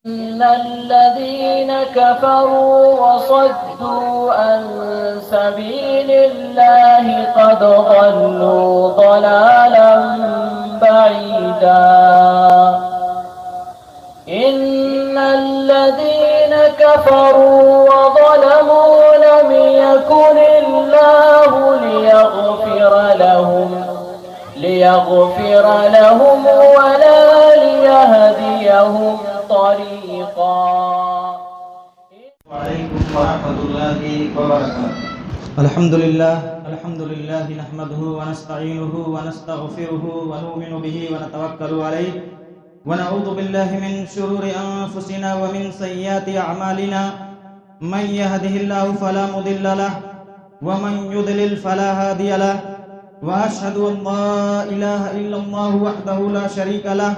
إن الذين كفروا وصدوا عن سبيل الله قد ضلوا ضلالا بعيدا. إن الذين كفروا وظلموا لم يكن الله ليغفر لهم ولا ليهديهم طريقا. وعليكم ورحمة الله وبركاته. الحمد لله نحمده ونستعينه ونستغفره ونؤمن به ونتوكل عليه ونعوذ بالله من شرور أنفسنا ومن سيئات أعمالنا. من يهده الله فلا مضل له ومن يضلل فلا هادي له. وأشهد أن لا إله إلا الله وحده لا شريك له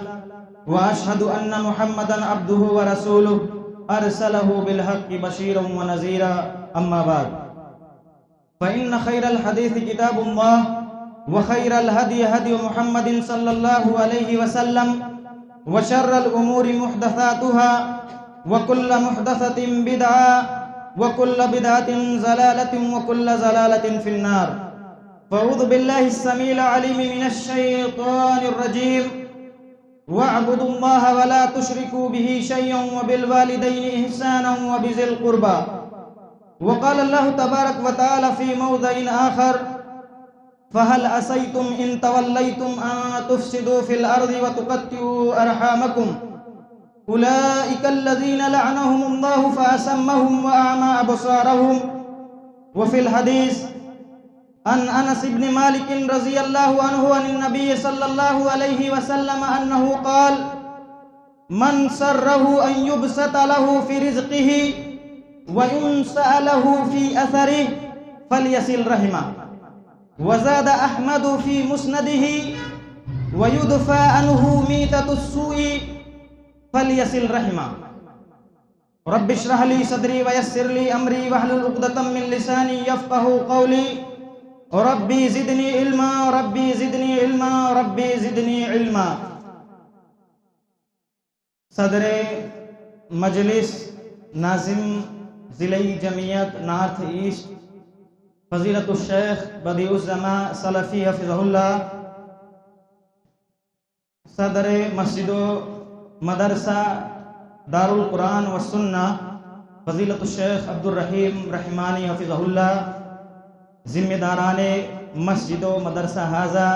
وأشهد أن محمدا عبده ورسوله أرسله بالحق بشيرا ونذيرا. أما بعد فإن خير الحديث كتاب الله وخير الهدي هدي محمد صلى الله عليه وسلم وشر الأمور محدثاتها وكل محدثة بدعة وكل بدعة ضلالة وكل ضلالة في النار. فأعوذ بالله السميع العليم من الشيطان الرجيم. واعبدوا الله ولا تشركوا به شيئا وبالوالدين إحسانا وبذي القربى. وقال الله تبارك وتعالى في موضع آخر: فهل عصيتم إن توليتم أن تفسدوا في الأرض وتقطعوا أرحامكم أولئك الذين لعنهم الله فأسمهم وأعمى أبصارهم. وفي الحديث عن أنس بن مالك رضي الله عنه عن النبي صلى الله عليه وسلم أنه قال: من سره أن يبسط له في رزقه وينسأ له في أثره فليصل رحمه. وزاد أحمد في مسنده: ويدفع عنه ميتة السوء فليصل رحمه. رب اشرح لي صدري ويسر لي أمري واحلل عقدة من لساني يفقهوا قولي. ربی زدنی علما ربی زدنی علما ربی زدنی علما. صدر مجلس ناظم ضلع جمعیت نارتھ ایسٹ فضیلت الشیخ بدیع الزماں سلفی حفظہ اللہ، صدر مسجد و مدرسہ دارالقرآن والسنہ فضیلت الشیخ عبدالرحیم رحمانی حفظہ اللہ، ذمہ داران مسجد و مدرسہ حاضہ،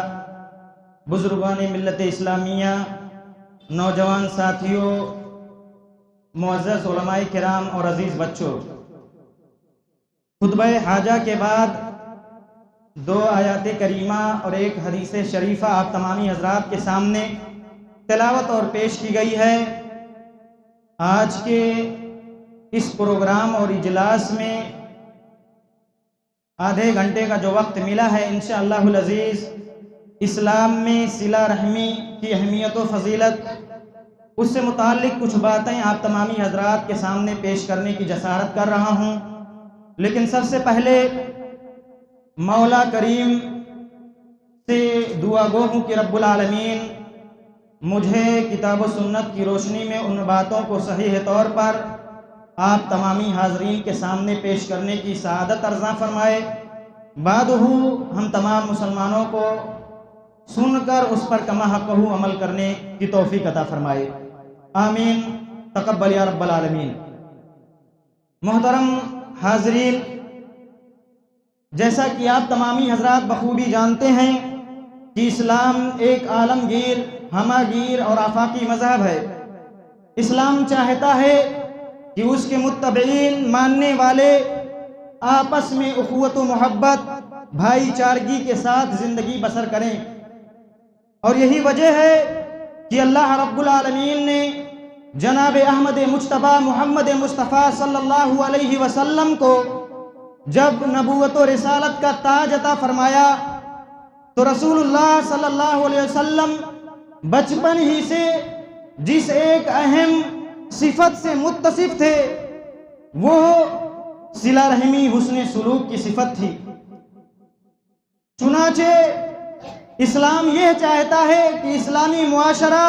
بزرگان ملت اسلامیہ، نوجوان ساتھیوں، معزز علماء کرام اور عزیز بچوں، خطبہ حاجہ کے بعد 2 آیات کریمہ اور 1 حدیث شریفہ آپ تمامی حضرات کے سامنے تلاوت اور پیش کی گئی ہے. آج کے اس پروگرام اور اجلاس میں آدھے گھنٹے کا جو وقت ملا ہے، انشاءاللہ العزیز اسلام میں صلہ رحمی کی اہمیت و فضیلت، اس سے متعلق کچھ باتیں آپ تمامی حضرات کے سامنے پیش کرنے کی جسارت کر رہا ہوں. لیکن سب سے پہلے مولا کریم سے دعا گو ہوں کہ رب العالمین مجھے کتاب و سنت کی روشنی میں ان باتوں کو صحیح طور پر آپ تمامی حاضرین کے سامنے پیش کرنے کی سعادت عطا فرمائے. بعد ہم تمام مسلمانوں کو سن کر اس پر کما حق عمل کرنے کی توفیق عطا فرمائے. آمین تقبل یا رب العالمین. محترم حاضرین، جیسا کہ آپ تمامی حضرات بخوبی جانتے ہیں کہ اسلام ایک عالمگیر، ہمہ گیر اور آفاقی مذہب ہے. اسلام چاہتا ہے کہ اس کے متبعین، ماننے والے آپس میں اخوت و محبت، بھائی چارگی کے ساتھ زندگی بسر کریں. اور یہی وجہ ہے کہ اللہ رب العالمین نے جناب احمد مجتبیٰ محمد مصطفیٰ صلی اللہ علیہ وسلم کو جب نبوت و رسالت کا تاج عطا فرمایا تو رسول اللہ صلی اللہ علیہ وسلم بچپن ہی سے جس ایک اہم صفت سے متصف تھے وہ صلہ رحمی، حسن سلوک کی صفت تھی. چنانچہ اسلام یہ چاہتا ہے کہ اسلامی معاشرہ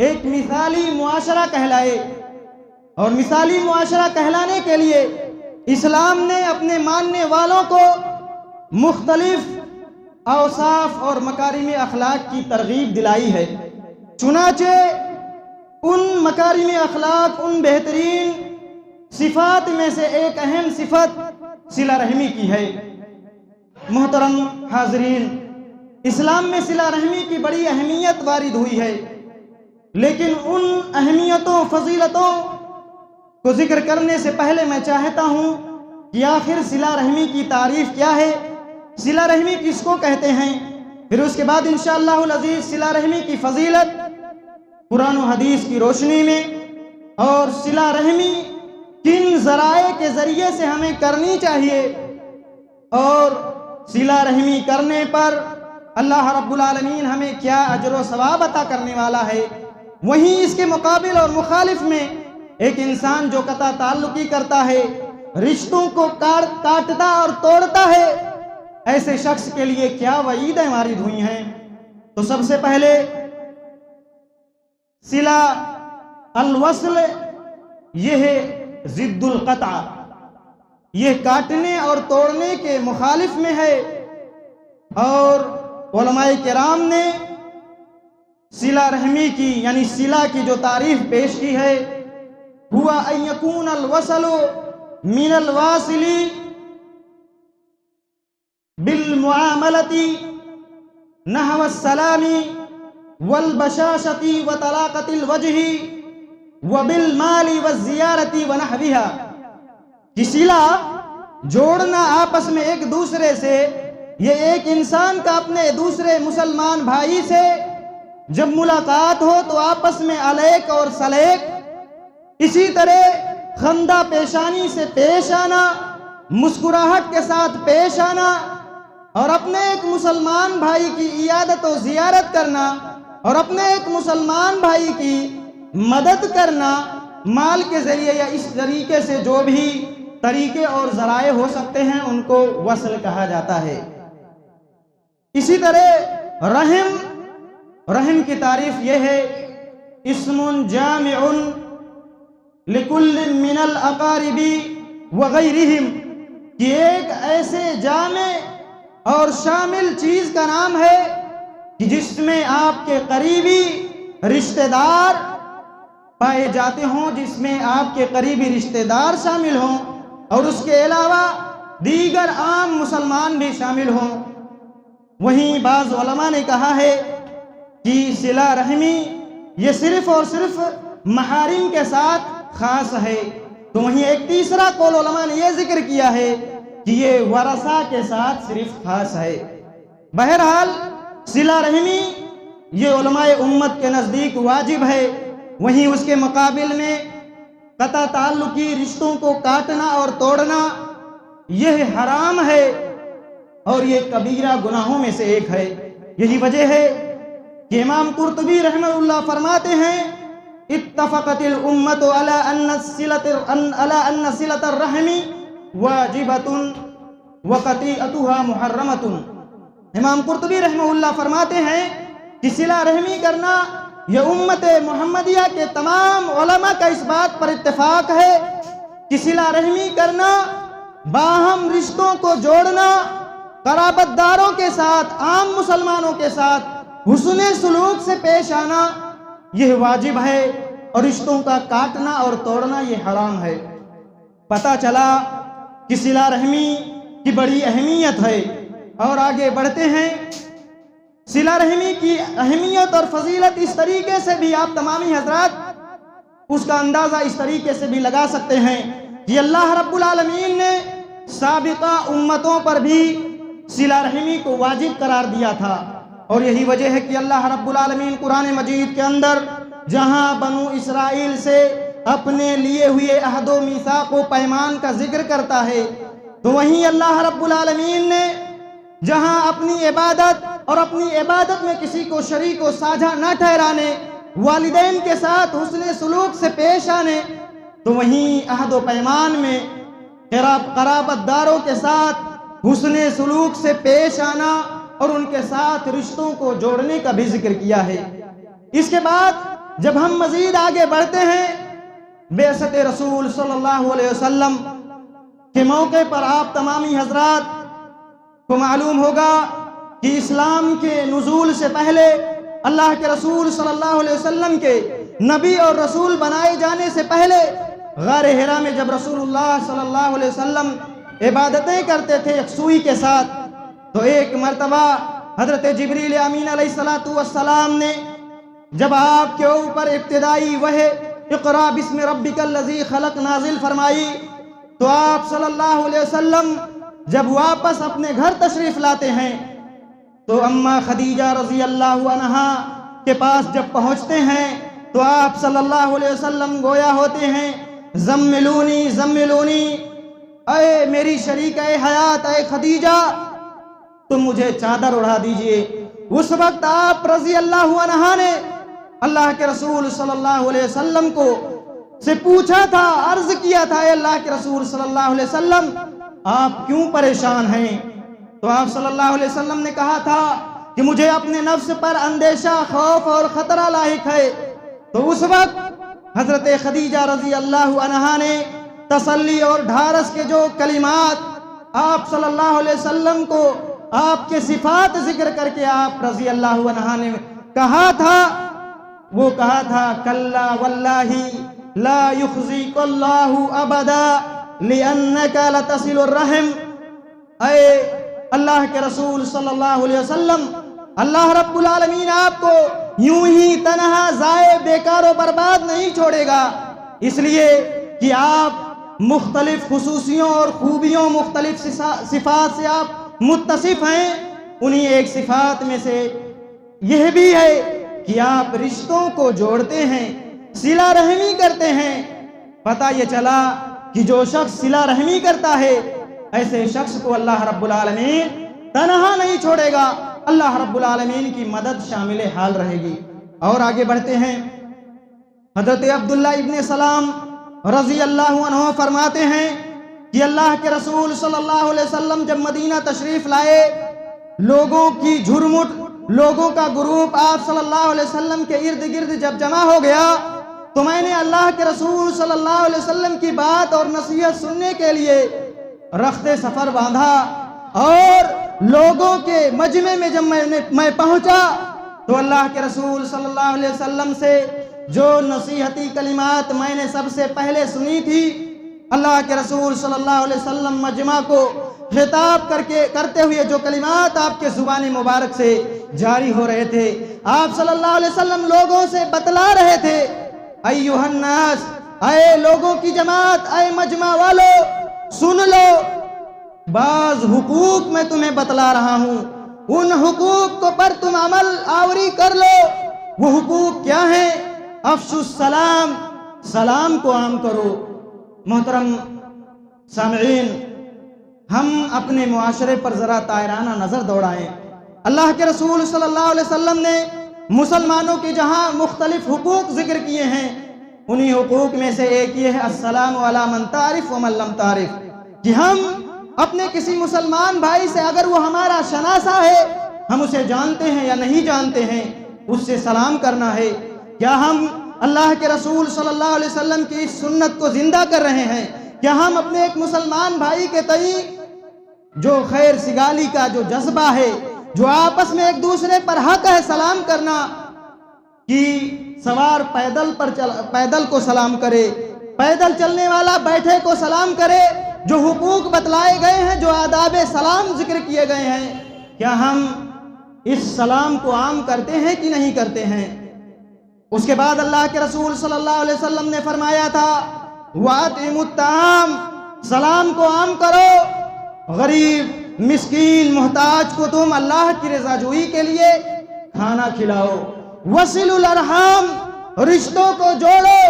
ایک مثالی معاشرہ کہلائے، اور مثالی معاشرہ کہلانے کے لیے اسلام نے اپنے ماننے والوں کو مختلف اوصاف اور مکارم اخلاق کی ترغیب دلائی ہے۔ چنانچہ ان مکارم اخلاق، ان بہترین صفات میں سے ایک اہم صفت صلہ رحمی کی ہے۔ محترم حاضرین، اسلام میں صلہ رحمی کی بڑی اہمیت وارد ہوئی ہے، لیکن ان اہمیتوں، فضیلتوں کو ذکر کرنے سے پہلے میں چاہتا ہوں کہ آخر صلہ رحمی کی تعریف کیا ہے، صلہ رحمی کس کو کہتے ہیں، پھر اس کے بعد انشاءاللہ العزیز صلہ رحمی کی فضیلت قرآن و حدیث کی روشنی میں، اور صلہ رحمی کن ذرائع کے ذریعے سے ہمیں کرنی چاہیے، اور صلہ رحمی کرنے پر اللہ رب العالمین ہمیں کیا اجر و ثواب عطا کرنے والا ہے۔ وہیں اس کے مقابل اور مخالف میں ایک انسان جو قطع تعلقی کرتا ہے، رشتوں کو کاٹتا اور توڑتا ہے، ایسے شخص کے لیے کیا وعیدیں وارد ہوئی ہیں۔ تو سب سے پہلے صلہ الوصل یہ ہے ضد القطع، یہ کاٹنے اور توڑنے کے مخالف میں ہے، اور علماء کرام نے صلہ رحمی کی یعنی صلہ کی جو تعریف پیش کی ہے، ہوا ان یکون الوصل من الواصل بالمعاملۃ نحو السلام والبشاشۃ وطلاقۃ الوجہ وبالمال والزیارۃ ونحوها، کہ صلہ جوڑنا آپس میں ایک دوسرے سے، یہ ایک انسان کا اپنے دوسرے مسلمان بھائی سے جب ملاقات ہو تو آپس میں علیک اور سلیک، اسی طرح خندہ پیشانی سے پیش آنا، مسکراہٹ کے ساتھ پیش آنا، اور اپنے ایک مسلمان بھائی کی عیادت و زیارت کرنا، اور اپنے ایک مسلمان بھائی کی مدد کرنا، مال کے ذریعے یا اس طریقے سے جو بھی طریقے اور ذرائع ہو سکتے ہیں ان کو وصل کہا جاتا ہے۔ اسی طرح رحم کی تعریف یہ ہے اسم جامع لکل من الاقارب وغیرہم، کہ ایک ایسے جامع اور شامل چیز کا نام ہے کہ جس میں آپ کے قریبی رشتہ دار پائے جاتے ہوں، جس میں آپ کے قریبی رشتہ دار شامل ہوں، اور اس کے علاوہ دیگر عام مسلمان بھی شامل ہوں۔ وہیں بعض علماء نے کہا ہے کہ صلہ رحمی یہ صرف اور صرف محارم کے ساتھ خاص ہے، تو وہیں ایک تیسرا قول علماء نے یہ ذکر کیا ہے کہ یہ ورثہ کے ساتھ صرف خاص ہے۔ بہرحال صلہ رحمی یہ علماء امت کے نزدیک واجب ہے، وہیں اس کے مقابل میں قطع تعلقی رشتوں کو کاٹنا اور توڑنا یہ حرام ہے، اور یہ کبیرہ گناہوں میں سے ایک ہے۔ یہی وجہ ہے کہ امام قرطبی رحمہ اللہ فرماتے ہیں اتفقت الامت علی ان صلۃ الرحم واجبۃ وقطیعتها محرمۃ۔ امام قرطبی رحمہ اللہ فرماتے ہیں کہ صلہ رحمی کرنا یہ امت محمدیہ کے تمام علماء کا اس بات پر اتفاق ہے کہ صلہ رحمی کرنا، باہم رشتوں کو جوڑنا، قرابت داروں کے ساتھ، عام مسلمانوں کے ساتھ حسن سلوک سے پیش آنا یہ واجب ہے، اور رشتوں کا کاٹنا اور توڑنا یہ حرام ہے۔ پتہ چلا کہ صلہ رحمی کی بڑی اہمیت ہے، اور آگے بڑھتے ہیں۔ صلہ رحمی کی اہمیت اور فضیلت اس طریقے سے بھی آپ تمامی حضرات اس کا اندازہ اس طریقے سے بھی لگا سکتے ہیں کہ اللہ رب العالمین نے سابقہ امتوں پر بھی صلہ رحمی کو واجب قرار دیا تھا، اور یہی وجہ ہے کہ اللہ رب العالمین قرآن مجید کے اندر جہاں بنو اسرائیل سے اپنے لیے ہوئے عہد و میثاق و پیمان کا ذکر کرتا ہے، تو وہیں اللہ رب العالمین نے جہاں اپنی عبادت اور اپنی عبادت میں کسی کو شریک و ساجھا نہ ٹھہرانے، والدین کے ساتھ حسن سلوک سے پیش آنے، تو وہیں عہد و پیمان میں قرابت داروں کے ساتھ حسن سلوک سے پیش آنا اور ان کے ساتھ رشتوں کو جوڑنے کا بھی ذکر کیا ہے۔ اس کے بعد جب ہم مزید آگے بڑھتے ہیں، بعثت رسول صلی اللہ علیہ وسلم کے موقع پر آپ تمامی حضرات کو معلوم ہوگا کہ اسلام کے نزول سے پہلے اللہ کے رسول صلی اللہ علیہ وسلم کے نبی اور رسول بنائے جانے سے پہلے غار حرا میں جب رسول اللہ صلی اللہ علیہ وسلم عبادتیں کرتے تھے یکسوئی کے ساتھ، تو ایک مرتبہ حضرت جبریل امین علیہ السلام نے جب آپ کے اوپر ابتدائی وحی اقرا بسم ربک الذی خلق نازل فرمائی، تو آپ صلی اللہ علیہ وسلم جب واپس اپنے گھر تشریف لاتے ہیں تو اماں خدیجہ رضی اللہ عنہا کے پاس جب پہنچتے ہیں تو آپ صلی اللہ علیہ وسلم گویا ہوتے ہیں زملونی زملونی، اے میری شریکہ حیات اے خدیجہ تم مجھے چادر اڑا دیجئے۔ اس وقت آپ رضی اللہ عنہا نے اللہ کے رسول صلی اللہ علیہ وسلم کو سے پوچھا تھا، عرض کیا تھا، اے اللہ کے رسول صلی اللہ علیہ وسلم آپ کیوں پریشان ہیں؟ تو آپ صلی اللہ علیہ وسلم نے کہا تھا کہ مجھے اپنے نفس پر اندیشہ، خوف اور خطرہ لاحق ہے۔ تو اس وقت حضرت خدیجہ رضی اللہ عنہا نے تسلی اور ڈھارس کے جو کلمات آپ صلی اللہ علیہ وسلم کو آپ کے صفات ذکر کر کے آپ رضی اللہ عنہا نے کہا تھا، وہ کہا تھا کلا واللہ لا یخزیک اللہ ابدا لانک لتصل الرحم۔ اے اللہ کے رسول صلی اللہ علیہ وسلم، اللہ رب العالمین آپ کو یوں ہی تنہا ضائع بیکار و برباد نہیں چھوڑے گا، اس لیے کہ آپ مختلف خصوصیوں اور خوبیوں، مختلف صفات سے آپ متصف ہیں۔ انہی ایک صفات میں سے یہ بھی ہے کہ آپ رشتوں کو جوڑتے ہیں، صلہ رحمی کرتے ہیں۔ پتہ یہ چلا کہ جو شخص صلہ رحمی کرتا ہے ایسے شخص کو اللہ رب العالمین تنہا نہیں چھوڑے گا، اللہ رب العالمین کی مدد شامل حال رہے گی۔ اور آگے بڑھتے ہیں، حضرت عبداللہ ابن سلام رضی اللہ عنہ فرماتے ہیں کہ اللہ کے رسول صلی اللہ علیہ وسلم جب مدینہ تشریف لائے، لوگوں کی جھرمٹ، لوگوں کا گروپ آپ صلی اللہ علیہ وسلم کے ارد گرد جب جمع ہو گیا تو میں نے اللہ کے رسول صلی اللہ علیہ وسلم کی بات اور نصیحت سننے کے لیے رخت سفر باندھا، اور لوگوں کے مجمع میں جب میں پہنچا تو اللہ کے رسول صلی اللہ علیہ وسلم سے جو نصیحتی کلمات میں نے سب سے پہلے سنی تھی، اللہ کے رسول صلی اللہ علیہ وسلم مجمع کو خطاب کرتے ہوئے جو کلمات آپ کے زبان مبارک سے جاری ہو رہے تھے، آپ صلی اللہ علیہ وسلم لوگوں سے بتلا رہے تھے، ایھا الناس، اے لوگوں کی جماعت، اے مجمع والو سن لو، بعض حقوق میں تمہیں بتلا رہا ہوں، ان حقوق کو پر تم عمل آوری کر لو۔ وہ حقوق کیا ہیں؟ افشوا السلام، سلام کو عام کرو۔ محترم سامعین، ہم اپنے معاشرے پر ذرا طائرانہ نظر دوڑائیں۔ اللہ کے رسول صلی اللہ علیہ وسلم نے مسلمانوں کے جہاں مختلف حقوق ذکر کیے ہیں، انہی حقوق میں سے ایک یہ ہے السلام علی من تعرف ومن لم تعرف، کہ ہم اپنے کسی مسلمان بھائی سے اگر وہ ہمارا شناسہ ہے، ہم اسے جانتے ہیں یا نہیں جانتے ہیں، اس سے سلام کرنا ہے۔ کیا ہم اللہ کے رسول صلی اللہ علیہ وسلم کی اس سنت کو زندہ کر رہے ہیں؟ کیا ہم اپنے ایک مسلمان بھائی کے تئیں جو خیر سگالی کا جو جذبہ ہے، جو آپس میں ایک دوسرے پر حق ہے سلام کرنا، کہ سوار پیدل کو سلام کرے، پیدل چلنے والا بیٹھے کو سلام کرے، جو حقوق بتلائے گئے ہیں، جو آداب سلام ذکر کیے گئے ہیں، کیا ہم اس سلام کو عام کرتے ہیں کہ نہیں کرتے ہیں؟ اس کے بعد اللہ کے رسول صلی اللہ علیہ وسلم نے فرمایا تھا وَأَطْعِمُوا الطَّعَامَ، سلام کو عام کرو، غریب، مسکین، محتاج کو تم اللہ کی رضا جوئی کے لیے کھانا کھلاؤ۔ وَصِلُوا الْأَرْحَامَ، رشتوں کو جوڑو،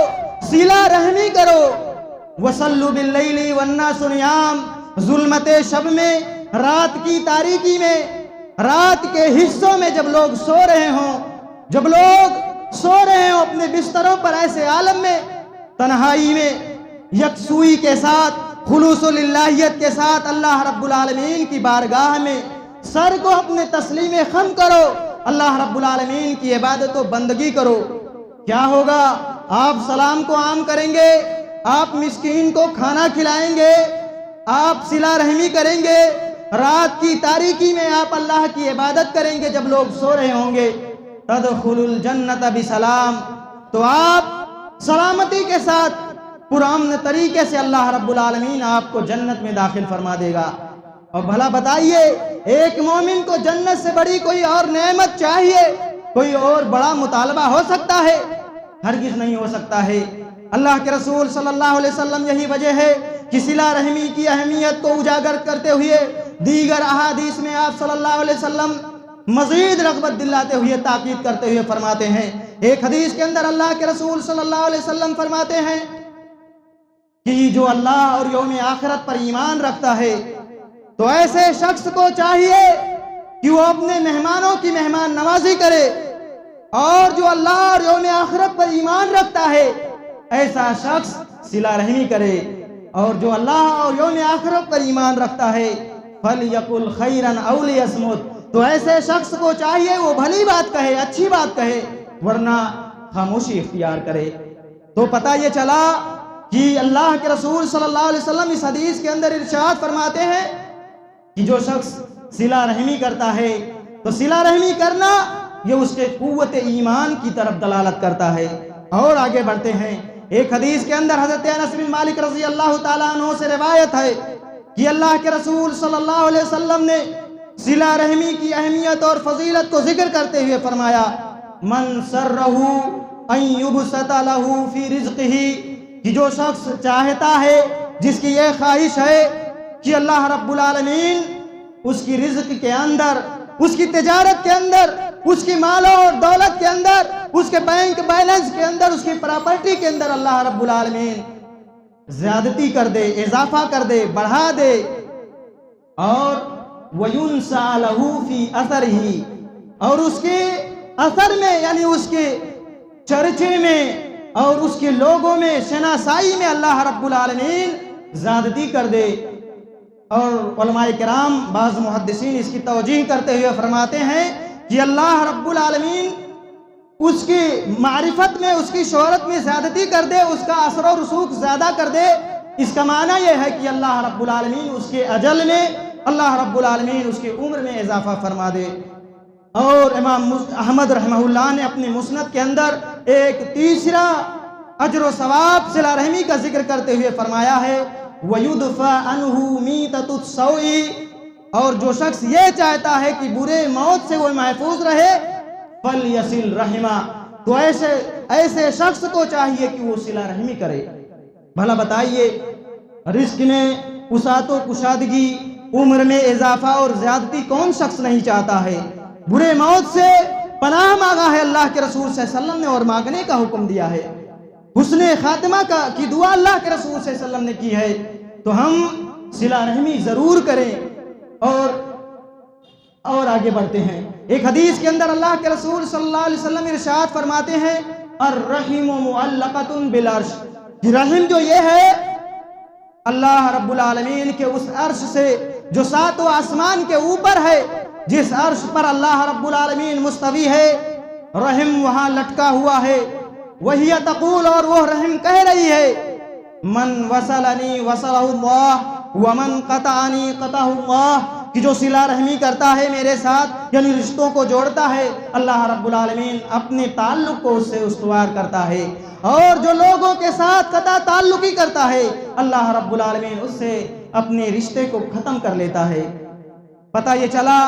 صلہ رحمی کرو۔ وَصَلُّوا بِاللَّيْلِ وَالنَّاسُ نِيَامٌ، ظلمت شب میں، رات کی تاریکی میں، رات کے حصوں میں جب لوگ سو رہے ہوں اپنے بستروں پر، ایسے عالم میں، تنہائی میں، یکسوئی کے ساتھ، خلوص للہیت کے ساتھ اللہ رب العالمین کی بارگاہ میں سر کو اپنے تسلیم خم کرو، اللہ رب العالمین کی عبادت و بندگی کرو۔ کیا ہوگا آپ سلام کو عام کریں گے، آپ مسکین کو کھانا کھلائیں گے، آپ صلہ رحمی کریں گے، رات کی تاریکی میں آپ اللہ کی عبادت کریں گے جب لوگ سو رہے ہوں گے، تدخل الجنت بسلام، تو آپ سلامتی کے ساتھ پرامن طریقے سے اللہ رب العالمین آپ کو جنت میں داخل فرما دے گا۔ اور بھلا بتائیے، ایک مومن کو جنت سے بڑی کوئی اور نعمت چاہیے؟ کوئی اور بڑا مطالبہ ہو سکتا ہے؟ ہرگز نہیں ہو سکتا ہے۔ اللہ کے رسول صلی اللہ علیہ وسلم یہی وجہ ہے کہ صلہ رحمی کی اہمیت کو اجاگر کرتے ہوئے دیگر احادیث میں آپ صلی اللہ علیہ وسلم مزید رغبت دلاتے ہوئے تاکید کرتے ہوئے فرماتے ہیں۔ ایک حدیث کے اندر اللہ کے رسول صلی اللہ علیہ وسلم فرماتے ہیں کہ جو اللہ اور یوم آخرت پر ایمان رکھتا ہے تو ایسے شخص کو چاہیے کہ وہ اپنے مہمانوں کی مہمان نوازی کرے، اور جو اللہ اور یوم آخرت پر ایمان رکھتا ہے ایسا شخص صلہ رحمی کرے، اور جو اللہ اور یوم آخرت پر ایمان رکھتا ہے فَلْيَقُلْ خَيْرًا أَوْ لِيَصْمُتْ، تو ایسے شخص کو چاہیے وہ بھلی بات کہے، اچھی بات کہے، ورنہ خاموشی اختیار کرے۔ تو پتہ یہ چلا کہ اللہ کے رسول صلی اللہ علیہ وسلم اس حدیث کے اندر ارشاد فرماتے ہیں کہ جو شخص صلہ رحمی کرتا ہے تو صلہ رحمی کرنا یہ اس کے قوت ایمان کی طرف دلالت کرتا ہے۔ اور آگے بڑھتے ہیں، ایک حدیث کے اندر حضرت انس بن مالک رضی اللہ تعالیٰ عنہ سے روایت ہے کہ اللہ کے رسول صلی اللہ علیہ وسلم نے صلہ رحمی کی اہمیت اور فضیلت کو ذکر کرتے ہوئے فرمایا، من سرہ ان یبسط لہ فی رزقہ، کہ جو شخص چاہتا ہے، جس کی یہ خواہش ہے کہ اللہ رب العالمین اس کی رزق کے اندر، اس کی تجارت کے اندر، اس کی مال اور دولت کے اندر، اس کے بینک بیلنس کے اندر، اس کی پراپرٹی کے اندر اللہ رب العالمین زیادتی کر دے، اضافہ کر دے، بڑھا دے، اور وَيُنْسَعَ لَهُ فِي أَثَرِهِ، اور اس کے اثر میں یعنی اس کے چرچے میں اور اس کے لوگوں میں، شناسائی میں اللہ رب العالمین زیادتی کر دے۔ اور علماء کرام بعض محدثین اس کی توجیہ کرتے ہوئے فرماتے ہیں کہ اللہ رب العالمین اس کی معرفت میں، اس کی شہرت میں زیادتی کر دے، اس کا اثر و رسوخ زیادہ کر دے۔ اس کا معنی یہ ہے کہ اللہ رب العالمین اس کے اجل میں، اللہ رب العالمین اس کی عمر میں اضافہ فرما دے۔ اور امام احمد رحمہ اللہ نے اپنی مسند کے اندر ایک تیسرا اجر و ثواب صلہ رحمی کا ذکر کرتے ہوئے فرمایا ہے، وَيُدْفَعْ عَنْهُ مِيتَةُ السَّوْءِ، اور جو شخص یہ چاہتا ہے کہ برے موت سے وہ محفوظ رہے، فَلْيَصِلْ رَحِمَهُ، تو ایسے شخص کو چاہیے کہ وہ صلہ رحمی کرے۔ بھلا بتائیے، رزق میں وسعت و کشادگی، عمر میں اضافہ اور زیادتی کون شخص نہیں چاہتا ہے؟ برے موت سے پناہ مانگا ہے اللہ کے رسول صلی اللہ علیہ وسلم نے، اور مانگنے کا حکم دیا ہے۔ حسن خاتمہ کی دعا اللہ کے رسول صلی اللہ علیہ وسلم نے کی ہے، تو ہم صلہ رحمی ضرور کریں۔ اور آگے بڑھتے ہیں، ایک حدیث کے اندر اللہ کے رسول صلی اللہ علیہ وسلم ارشاد فرماتے ہیں، الرحم معلقۃ بالعرش، کہ رحم جو یہ ہے اللہ رب العالمین کے اس عرش سے جو ساتوں آسمان کے اوپر ہے، جس عرش پر اللہ رب العالمین مستوی ہے، رحم وہاں لٹکا ہوا ہے۔ وہی تقول، اور وہ رحم کہہ رہی ہے، من وصلنی وصلہ اللہ ومن قطعنی قطعہ اللہ، کہ جو صلہ رحمی کرتا ہے میرے ساتھ، یعنی رشتوں کو جوڑتا ہے، اللہ رب العالمین اپنے تعلق کو اس سے استوار کرتا ہے، اور جو لوگوں کے ساتھ قطع تعلقی کرتا ہے، اللہ رب العالمین اس سے اپنے رشتے کو ختم کر لیتا ہے۔ پتہ یہ چلا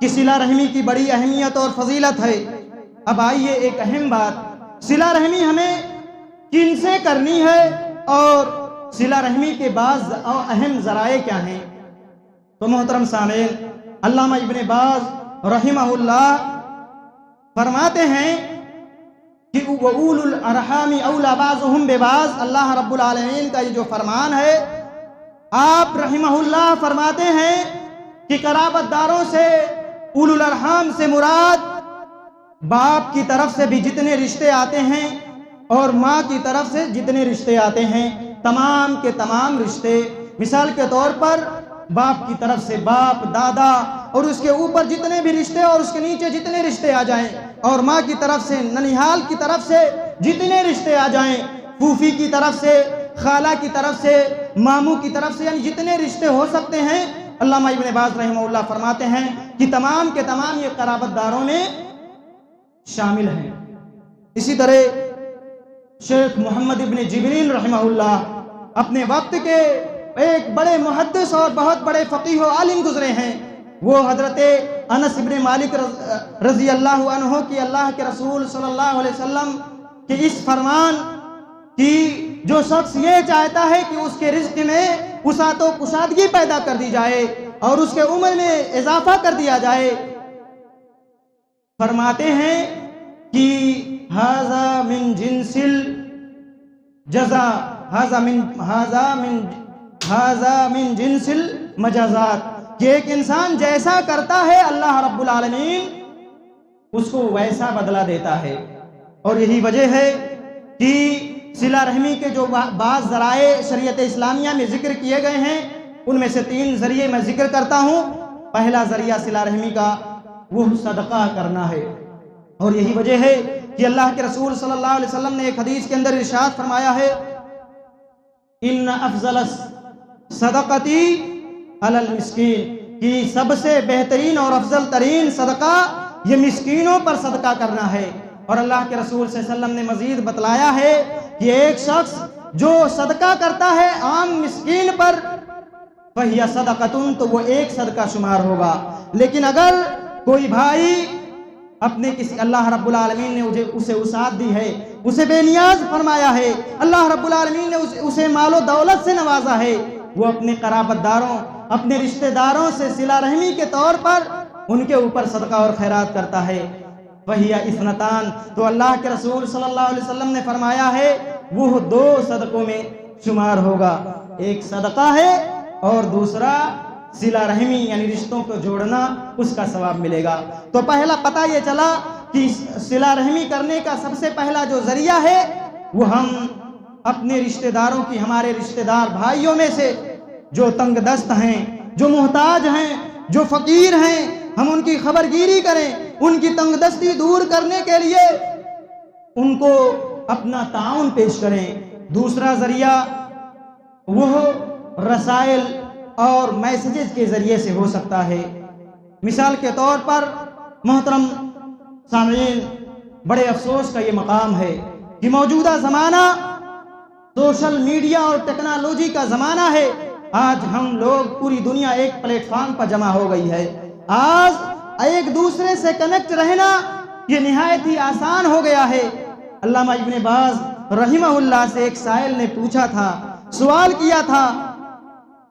کہ صلہ رحمی کی بڑی اہمیت اور فضیلت ہے۔ اب آئیے ایک اہم بات، صلہ رحمی ہمیں کن سے کرنی ہے، اور صلہ رحمی کے بعض اہم ذرائع کیا ہیں؟ تو محترم سامعین، علامہ ابن باز رحمہ اللہ فرماتے ہیں کہ وَأُولُو الْأَرْحَامِ أَوْلَى بَعْضُهُمْ بِبَعْضٍ، اللہ رب العالمین کا یہ جو فرمان ہے، آپ رحمہ اللہ فرماتے ہیں کہ قرابت داروں سے، اولو الارحام سے مراد باپ کی طرف سے بھی جتنے رشتے آتے ہیں اور ماں کی طرف سے جتنے رشتے آتے ہیں، تمام کے تمام رشتے، مثال کے طور پر باپ کی طرف سے باپ، دادا، اور اس کے اوپر جتنے بھی رشتے اور اس کے نیچے جتنے رشتے آ جائیں، اور ماں کی طرف سے ننیحال کی طرف سے جتنے رشتے آ جائیں، پھوپھی کی طرف سے، خالہ کی طرف سے، ماموں کی طرف سے، یعنی جتنے رشتے ہو سکتے ہیں، علامہ ابن باز رحمہ اللہ فرماتے ہیں کہ تمام کے تمام یہ قرابت داروں میں شامل ہیں۔ اسی طرح شیخ محمد ابن جبریل رحمہ اللہ اپنے وقت کے ایک بڑے محدث اور بہت بڑے فقیہ و عالم گزرے ہیں۔ وہ حضرت انس ابن مالک رضی اللہ عنہ کی اللہ کے رسول صلی اللہ علیہ وسلم کے اس فرمان کہ جو شخص یہ چاہتا ہے کہ اس کے رزق میں وسعت و کشادگی پیدا کر دی جائے اور اس کے عمر میں اضافہ کر دیا جائے، فرماتے ہیں کہ ھذا من جنس الجزا، ھذا من جنس المجازات، کہ ایک انسان جیسا کرتا ہے اللہ رب العالمین اس کو ویسا بدلہ دیتا ہے۔ اور یہی وجہ ہے کہ صلہ رحمی کے جو بعض ذرائع شریعت اسلامیہ میں ذکر کیے گئے ہیں، ان میں سے 3 ذریعے میں ذکر کرتا ہوں۔ پہلا ذریعہ صلہ رحمی کا وہ صدقہ کرنا ہے، اور یہی وجہ ہے کہ اللہ کے رسول صلی اللہ علیہ وسلم نے ایک حدیث کے اندر ارشاد فرمایا ہے، ان افضل صدقتی علی المسکین، کہ سب سے بہترین اور افضل ترین صدقہ یہ مسکینوں پر صدقہ کرنا ہے۔ اور اللہ کے رسول صلی اللہ علیہ وسلم نے مزید بتلایا ہے کہ ایک شخص جو صدقہ کرتا ہے عام مسکین پر فَهِيَ صَدَقَةٌ، تو وہ ایک صدقہ شمار ہوگا۔ لیکن اگر کوئی بھائی اپنے کسی، اللہ رب العالمین نے اسے وسعت دی ہے، اسے بے نیاز فرمایا ہے، اللہ رب العالمین نے اسے مال و دولت سے نوازا ہے، وہ اپنے قرابت داروں، اپنے رشتہ داروں سے صلہ رحمی کے طور پر ان کے اوپر صدقہ اور خیرات کرتا ہے، وہی اثنتان، تو اللہ کے رسول صلی اللہ علیہ وسلم نے فرمایا ہے وہ 2 صدقوں میں شمار ہوگا، ایک صدقہ ہے اور دوسرا صلہ رحمی یعنی رشتوں کو جوڑنا، اس کا ثواب ملے گا۔ تو پہلا پتہ یہ چلا کہ صلہ رحمی کرنے کا سب سے پہلا جو ذریعہ ہے وہ ہم اپنے رشتہ داروں کی، ہمارے رشتہ دار بھائیوں میں سے جو تنگ دست ہیں، جو محتاج ہیں، جو فقیر ہیں، ہم ان کی خبر گیری کریں، ان کی تنگ دستی دور کرنے کے لیے ان کو اپنا تعاون پیش کریں۔ دوسرا ذریعہ وہ رسائل اور میسیجز کے ذریعے سے ہو سکتا ہے۔ مثال کے طور پر محترم سامعین، بڑے افسوس کا یہ مقام ہے کہ موجودہ زمانہ سوشل میڈیا اور ٹیکنالوجی کا زمانہ ہے۔ آج ہم لوگ، پوری دنیا ایک پلیٹ فارم پر جمع ہو گئی ہے۔ آج ایک دوسرے سے کنیکٹ رہنا یہ نہایت ہی آسان ہو گیا ہے۔ علامہ ابن باز رحمہ اللہ سے ایک سائل نے پوچھا تھا، سوال کیا تھا،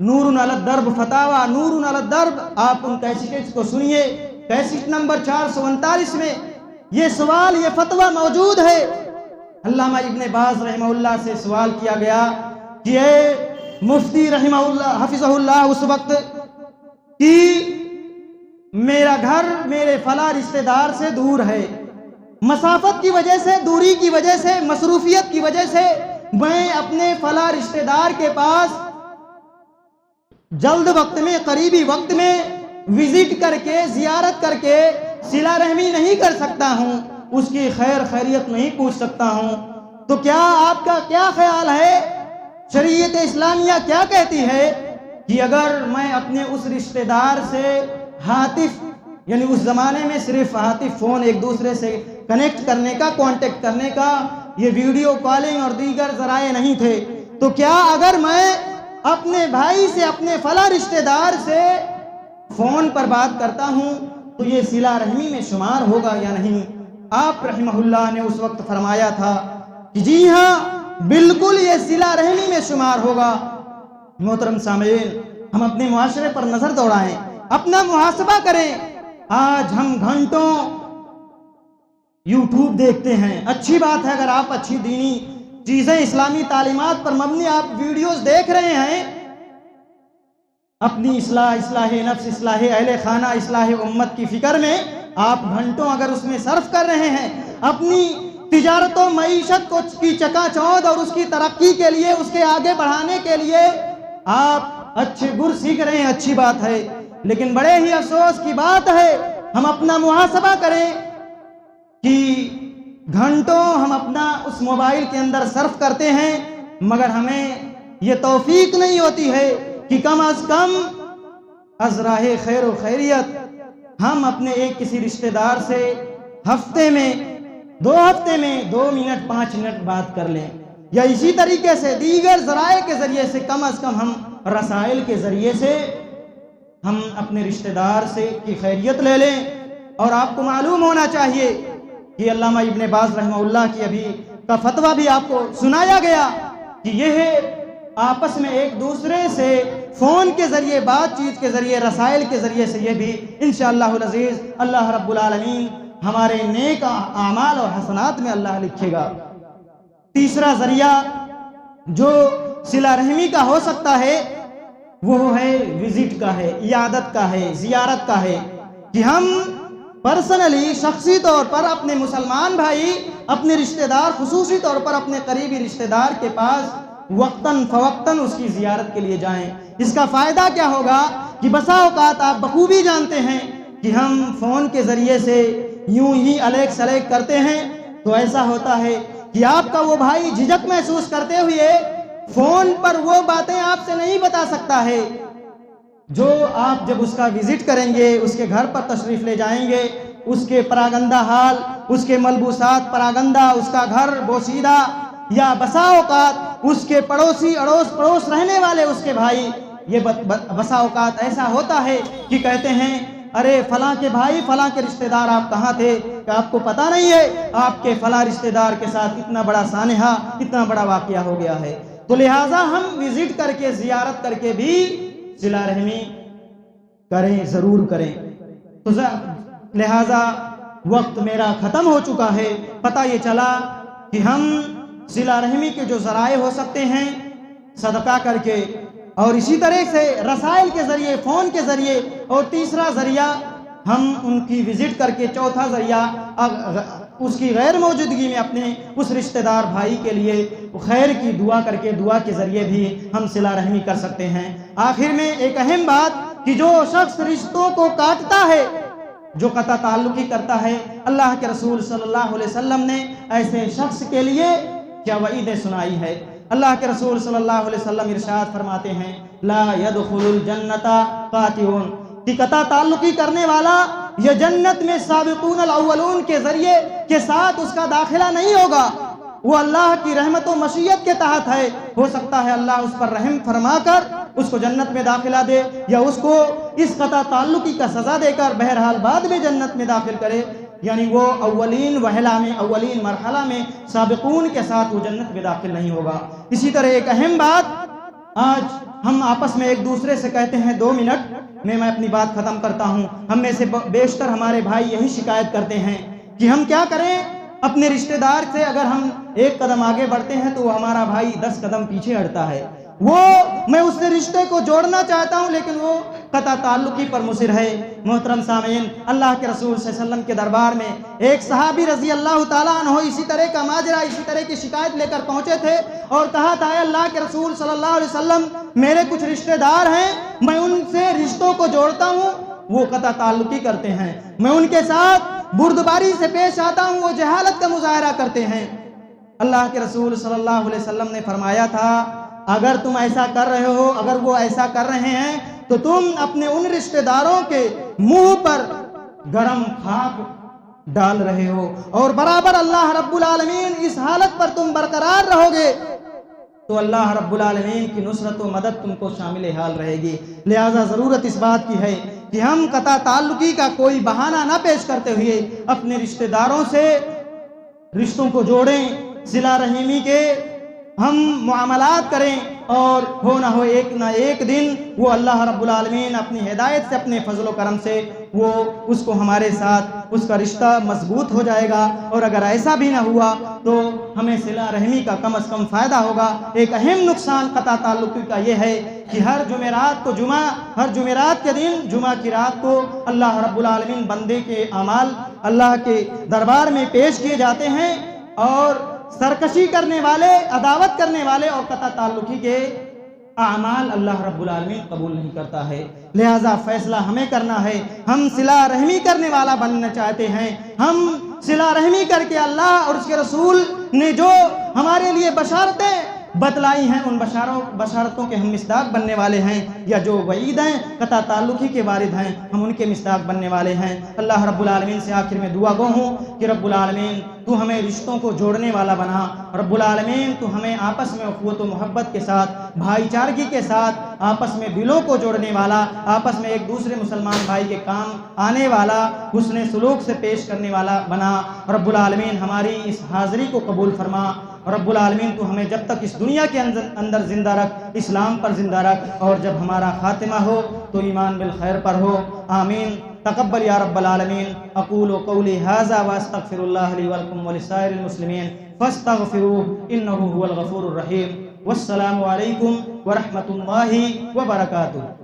نور علی الدرب فتاوی، نور علی الدرب، آپ ان کیسٹس کو سنیے، کیسٹ نمبر 439 میں یہ سوال، یہ فتویٰ موجود ہے۔ علامہ ابن باز رحمہ اللہ سے سوال کیا گیا کہ اے مفتی رحمہ اللہ حفظہ اللہ اس وقت، کہ میرا گھر میرے فلاں رشتہ دار سے دور ہے، مسافت کی وجہ سے، دوری کی وجہ سے، مصروفیت کی وجہ سے میں اپنے فلاں رشتہ دار کے پاس جلد وقت میں، قریبی وقت میں وزٹ کر کے، زیارت کر کے صلہ رحمی نہیں کر سکتا ہوں، اس کی خیر خیریت نہیں پوچھ سکتا ہوں، تو کیا آپ کا کیا خیال ہے؟ شریعت اسلامیہ کیا کہتی ہے کہ اگر میں اپنے اس رشتہ دار سے ہاتف، یعنی اس زمانے میں صرف ہاتف فون ایک دوسرے سے کنیکٹ کرنے کا، کانٹیکٹ کرنے کا، یہ ویڈیو کالنگ اور دیگر ذرائع نہیں تھے، تو کیا اگر میں اپنے بھائی سے، اپنے فلاں رشتہ دار سے فون پر بات کرتا ہوں تو یہ صلہ رحمی میں شمار ہوگا یا نہیں؟ آپ رحمہ اللہ نے اس وقت فرمایا تھا کہ جی ہاں، بالکل یہ صلہ رحمی میں شمار ہوگا۔ محترم سامعین، ہم اپنے معاشرے پر نظر دوڑائیں، اپنا محاسبہ کریں۔ آج ہم گھنٹوں یوٹیوب دیکھتے ہیں، اچھی بات ہے اگر آپ اچھی دینی چیزیں، اسلامی تعلیمات پر مبنی آپ ویڈیوز دیکھ رہے ہیں، اپنی اصلاح، اصلاح نفس، اصلاح اہل خانہ، اصلاح امت کی فکر میں آپ گھنٹوں اگر اس میں صرف کر رہے ہیں، اپنی تجارت و معیشت کو کی چکا چوند اور اس کی ترقی کے لیے، اس کے آگے بڑھانے کے لیے آپ اچھے گر سیکھ رہے ہیں، اچھی بات ہے، لیکن بڑے ہی افسوس کی بات ہے، ہم اپنا محاسبہ کریں کہ گھنٹوں ہم اپنا اس موبائل کے اندر صرف کرتے ہیں، مگر ہمیں یہ توفیق نہیں ہوتی ہے کہ کم از کم از راہ خیر و خیریت ہم اپنے ایک کسی رشتہ دار سے ہفتے میں 2 منٹ 5 منٹ بات کر لیں، یا اسی طریقے سے دیگر ذرائع کے ذریعے سے کم از کم ہم رسائل کے ذریعے سے ہم اپنے رشتہ دار سے کی خیریت لے لیں۔ اور آپ کو معلوم ہونا چاہیے کہ علامہ ابن باز رحمہ اللہ کی ابھی کا فتویٰ بھی آپ کو سنایا گیا کہ یہ آپس میں ایک دوسرے سے فون کے ذریعے، بات چیت کے ذریعے، رسائل کے ذریعے سے یہ بھی انشاءاللہ العزیز اللہ رب العالمین ہمارے نیک اعمال اور حسنات میں اللہ لکھے گا۔ تیسرا ذریعہ جو صلہ رحمی کا ہو سکتا ہے وہ ہے وزٹ کا ہے، عیادت کا ہے، زیارت کا ہے، کہ ہم پرسنلی شخصی طور پر اپنے مسلمان بھائی، اپنے رشتہ دار، خصوصی طور پر اپنے قریبی رشتہ دار کے پاس وقتاً فوقتاً اس کی زیارت کے لیے جائیں۔ اس کا فائدہ کیا ہوگا کہ بسا اوقات آپ بخوبی جانتے ہیں کہ ہم فون کے ذریعے سے یوں ہی الیک سلیک کرتے ہیں، تو ایسا ہوتا ہے کہ آپ کا وہ بھائی جھجک محسوس کرتے ہوئے فون پر وہ باتیں آپ سے نہیں بتا سکتا ہے جو آپ جب اس کا وزٹ کریں گے، اس کے گھر پر تشریف لے جائیں گے، اس کے پراگندہ حال، اس کے ملبوسات پراگندہ، اس کا گھر بوسیدہ، یا بسا اوقات اس کے پڑوسی، اڑوس پڑوس رہنے والے اس کے بھائی، یہ بسا اوقات ایسا ہوتا ہے کہ کہتے ہیں ارے فلاں کے بھائی، فلاں کے رشتہ دار آپ کہاں تھے، کہ آپ کو پتہ نہیں ہے آپ کے فلاں رشتہ دار کے ساتھ اتنا بڑا سانحہ، اتنا بڑا واقعہ ہو گیا ہے۔ تو لہٰذا ہم وزٹ کر کے، زیارت کر کے بھی صلہ رحمی کریں، ضرور کریں۔ تو لہٰذا وقت میرا ختم ہو چکا ہے، پتہ یہ چلا کہ ہم صلہ رحمی کے جو ذرائع ہو سکتے ہیں صدقہ کر کے، اور اسی طرح سے رسائل کے ذریعے، فون کے ذریعے، اور تیسرا ذریعہ ہم ان کی وزٹ کر کے، چوتھا ذریعہ اس کی غیر موجودگی میں اپنے اس رشتہ دار بھائی کے لیے خیر کی دعا کر کے، دعا کے ذریعے بھی ہم صلہ رحمی کر سکتے ہیں۔ آخر میں ایک اہم بات کہ جو شخص رشتوں کو کاٹتا ہے، جو قطع تعلقی کرتا ہے، اللہ کے رسول صلی اللہ علیہ وسلم نے ایسے شخص کے لیے کیا وعیدیں سنائی ہے۔ اللہ کے رسول صلی اللہ علیہ وسلم ارشاد فرماتے ہیں لا يدخل الجنت قاطع، کہ قطع تعلقی کرنے والا یہ جنت میں سابقون الاولون کے ذریعے کے ساتھ اس کا داخلہ نہیں ہوگا۔ وہ اللہ کی رحمت و مشیت کے تحت ہے، ہو سکتا ہے اللہ اس پر رحم فرما کر اس کو جنت میں داخلہ دے، یا اس کو اس قطع تعلقی کا سزا دے کر بہرحال بعد میں جنت میں داخل کرے، یعنی وہ اولین وہلہ میں، اولین مرحلہ میں سابقون کے ساتھ وہ جنت میں داخل نہیں ہوگا۔ اسی طرح ایک اہم بات، آج ہم آپس میں ایک دوسرے سے کہتے ہیں 2 منٹ میں اپنی بات ختم کرتا ہوں، ہم میں سے بیشتر ہمارے بھائی یہی شکایت کرتے ہیں کہ ہم کیا کریں، اپنے رشتہ دار سے اگر ہم 1 قدم آگے بڑھتے ہیں تو وہ ہمارا بھائی 10 قدم پیچھے ہٹتا ہے۔ میں اس سے رشتے کو جوڑنا چاہتا ہوں لیکن وہ قطع تعلقی پر مصر ہے۔ محترم سامعین، اللہ کے رسول صلی اللہ علیہ وسلم کے دربار میں ایک صحابی رضی اللہ تعالیٰ عنہ اسی طرح کا ماجرا، اسی طرح کی شکایت لے کر پہنچے تھے اور کہا تھا اے اللہ کے رسول صلی اللہ علیہ وسلم، میرے کچھ رشتہ دار ہیں، میں ان سے رشتوں کو جوڑتا ہوں، وہ قطع تعلقی کرتے ہیں، میں ان کے ساتھ بردباری سے پیش آتا ہوں، وہ جہالت کا مظاہرہ کرتے ہیں۔ اللہ کے رسول صلی اللہ علیہ وسلم نے فرمایا تھا اگر تم ایسا کر رہے ہو، اگر وہ ایسا کر رہے ہیں تو تم اپنے ان رشتہ داروں کے منہ پر گرم خاک ڈال رہے ہو، اور برابر اللہ رب العالمین اس حالت پر تم برقرار رہو گے تو اللہ رب العالمین کی نصرت و مدد تم کو شامل حال رہے گی۔ لہذا ضرورت اس بات کی ہے کہ ہم قطع تعلقی کا کوئی بہانہ نہ پیش کرتے ہوئے اپنے رشتہ داروں سے رشتوں کو جوڑیں، صلہ رحمی کے ہم معاملات کریں، اور ہو نہ ہو ایک نہ ایک دن وہ اللہ رب العالمین اپنی ہدایت سے، اپنے فضل و کرم سے وہ اس کو ہمارے ساتھ اس کا رشتہ مضبوط ہو جائے گا، اور اگر ایسا بھی نہ ہوا تو ہمیں صلہ رحمی کا کم از کم فائدہ ہوگا۔ ایک اہم نقصان قطع تعلقی کا یہ ہے کہ ہر جمعرات کو ہر جمعرات کے دن جمعہ کی رات کو اللہ رب العالمین بندے کے اعمال اللہ کے دربار میں پیش کیے جاتے ہیں، اور سرکشی کرنے والے، عداوت کرنے والے اور قطع تعلقی کے اعمال اللہ رب العالمین قبول نہیں کرتا ہے۔ لہذا فیصلہ ہمیں کرنا ہے، ہم صلہ رحمی کرنے والا بننا چاہتے ہیں، ہم صلہ رحمی کر کے اللہ اور اس کے رسول نے جو ہمارے لیے بشارتیں بتلائی ہیں ان بشارتوں کے ہم مصداق بننے والے ہیں، یا جو وعید ہیں قطع تعلقی کے وارد ہیں ہم ان کے مصداق بننے والے ہیں۔ اللہ رب العالمین سے آخر میں دعا گو ہوں کہ رب العالمین تو ہمیں رشتوں کو جوڑنے والا بنا، رب العالمین تو ہمیں آپس میں اخوت و محبت کے ساتھ، بھائی چارگی کے ساتھ، آپس میں دلوں کو جوڑنے والا، آپس میں ایک دوسرے مسلمان بھائی کے کام آنے والا، حسن سلوک سے پیش کرنے والا بنا۔ رب العالمین ہماری اس حاضری کو قبول فرما، رب العالمین تو ہمیں جب تک اس دنیا کے اندر زندہ رکھ، اسلام پر زندہ رکھ، اور جب ہمارا خاتمہ ہو تو ایمان بالخیر پر ہو۔ آمین۔ تقبل یا رب العالمین۔ اقول قولی ھذا واستغفر اللہ لی ولکم ولسائر المسلمین فاستغفروہ انہ هو الغفور الرحیم۔ والسلام علیکم ورحمۃ اللہ وبرکاتہ۔